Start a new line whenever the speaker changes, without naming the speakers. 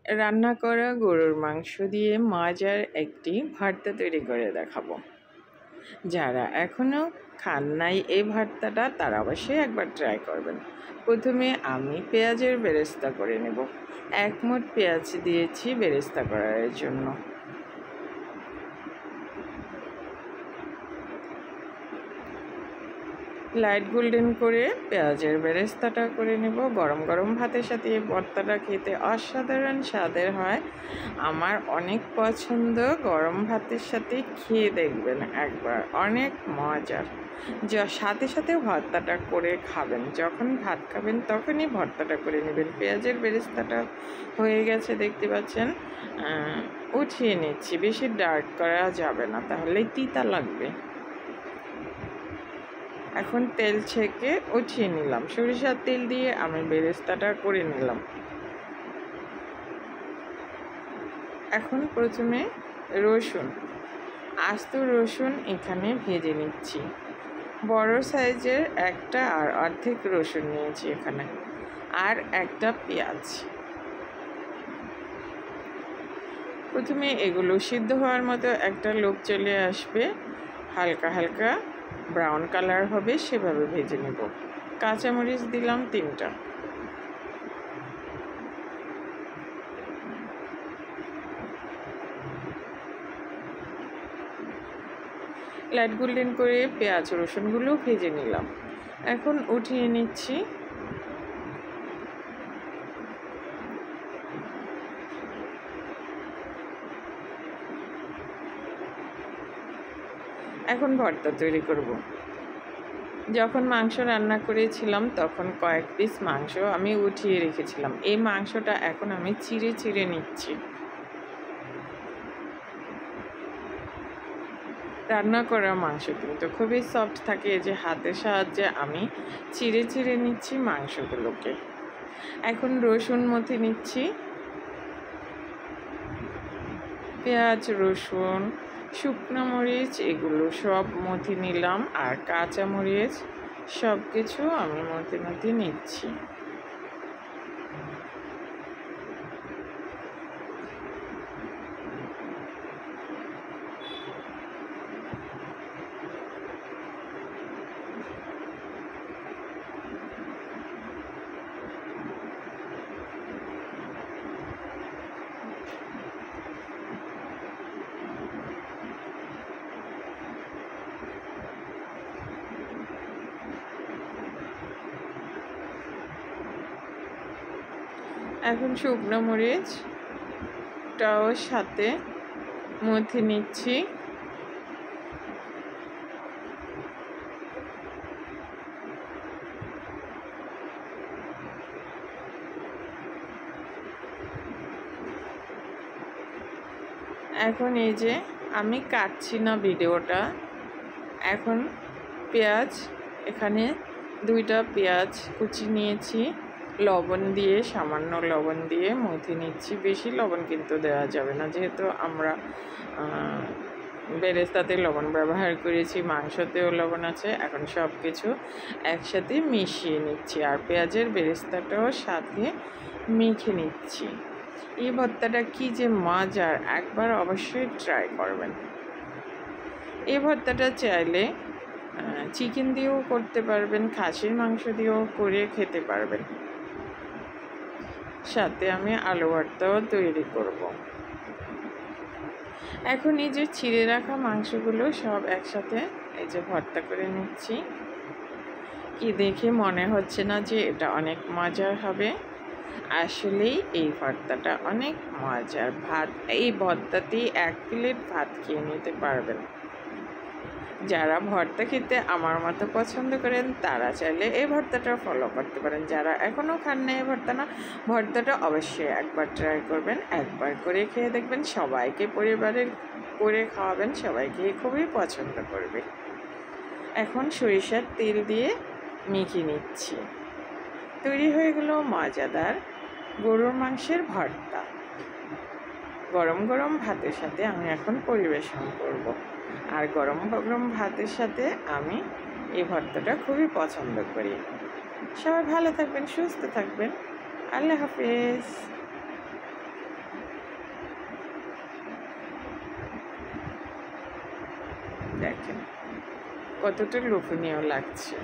রান্না করা গরুর মাংস দিয়ে মজার একটি ভর্তা তৈরি করে দেখাবো। যারা এখনও খান নাই এই ভর্তাটা তারা অবশ্যই একবার ট্রাই করবেন। প্রথমে আমি পেঁয়াজের বেরেস্তা করে নেব। 1 মুঠ পেঁয়াজ দিয়েছি বেরেস্তা করার জন্য। লাইট গোল্ডেন করে পেঁয়াজের বেরেস্তাটা করে নেব। গরম গরম ভাতের সাথে এই ভর্তাটা খেতে অসাধারণ স্বাদের হয়। আমার অনেক পছন্দ। গরম ভাতের সাথে খেয়ে দেখবেন একবার, অনেক মজার। সাথে সাথে ভর্তাটা করে খাবেন, যখন ভাত খাবেন তখনই ভর্তাটা করে নেবেন। পেঁয়াজের বেরেস্তাটা হয়ে গেছে দেখতে পাচ্ছেন। উঠিয়ে নিচ্ছি, বেশি ডার্ক করা যাবে না, তাহলে তিতা লাগবে। এখন তেল ছেঁকে উঠিয়ে নিলাম। সরিষার তেল দিয়ে আমি বেরেস্তাটা করে নিলাম। এখন প্রথমে রসুন, আস্ত রসুন এখানে ভেজে নিচ্ছি। বড় সাইজের একটা আর অর্ধেক রসুন নিয়েছি এখানে, আর একটা পেঁয়াজ। প্রথমে এগুলো সিদ্ধ হওয়ার মতো একটা লোক চলে আসবে, হালকা হালকা ব্রাউন কালার হবে, সেভাবে ভেজে নেব। কাঁচামরিচ দিলাম 3টা। লাইট গোল্ডেন করে পেঁয়াজ রসুনগুলো ভেজে নিলাম। এখন উঠিয়ে নিচ্ছি। এখন ভর্তা তৈরি করব। যখন মাংস রান্না করেছিলাম তখন কয়েক পিস মাংস আমি উঠিয়ে রেখেছিলাম। এই মাংসটা এখন আমি চিড়ে চিড়ে নিচ্ছি। রান্না করা মাংস কিন্তু খুবই সফট থাকে, এই যে হাতের সাহায্যে আমি চিড়ে চিড়ে নিচ্ছি মাংসগুলোকে। এখন রসুন মথে নিচ্ছি। পেঁয়াজ, রসুন, শুকনো মরিচ এগুলো সব মথে নিলাম, আর কাঁচামরিচ সব কিছু আমি মথে নিচ্ছি। এখন শুকনো মরিচটাও সাথে মথে নিচ্ছি। এখন এই যে আমি কাটছি না ভিডিওটা। এখন পেঁয়াজ, এখানে 2টা পেঁয়াজ কুচি নিয়েছি, লবণ দিয়ে, সামান্য লবণ দিয়ে মথে নিচ্ছি। বেশি লবণ কিন্তু দেওয়া যাবে না, যেহেতু আমরা বেরেস্তাতে লবণ ব্যবহার করেছি, মাংসতেও লবণ আছে। এখন সব কিছু একসাথে মিশিয়ে নিচ্ছি, আর পেঁয়াজের বেরেস্তাটাও সাথে মেখে নিচ্ছি। এই ভর্তাটা কি যে মজার, একবার অবশ্যই ট্রাই করবেন। এই ভর্তাটা চাইলে চিকেন দিয়েও করতে পারবেন, খাসির মাংস দিয়েও করে খেতে পারবেন। সাথে আমি আলু ভর্তাও তৈরি করব। এখন এই যে ছিঁড়ে রাখা মাংসগুলো সব একসাথে এই যে ভর্তা করে নিচ্ছি। কি দেখে মনে হচ্ছে না যে এটা অনেক মজার হবে? আসলেই এই ভর্তাটা অনেক মজার। এই ভর্তাতেই 1 প্লেট ভাত খেয়ে নিতে পারবেন। যারা ভর্তা খেতে আমার মতো পছন্দ করেন তারা চাইলে এই ভর্তাটা ফলো করতে পারেন। যারা এখনও খান না এই ভর্তাটা অবশ্যই একবার ট্রাই করবেন। একবার করে খেয়ে দেখবেন, সবাইকে পরিবারের করে খাওয়াবেন, সবাইকে খুবই পছন্দ করবে। এখন সরিষার তেল দিয়ে মেখে নিচ্ছি। তৈরি হয়ে গেল মজাদার গরুর মাংসের ভর্তা। গরম গরম ভাতের সাথে আমি এখন পরিবেশন করব। আর গরম গরম ভাতের সাথে আমি এই ভর্তাটা খুবই পছন্দ করি। সবাই ভালো থাকবেন, সুস্থ থাকবেন। আল্লাহ হাফেজ। দেখেন কতটা লোভনীয় লাগছে।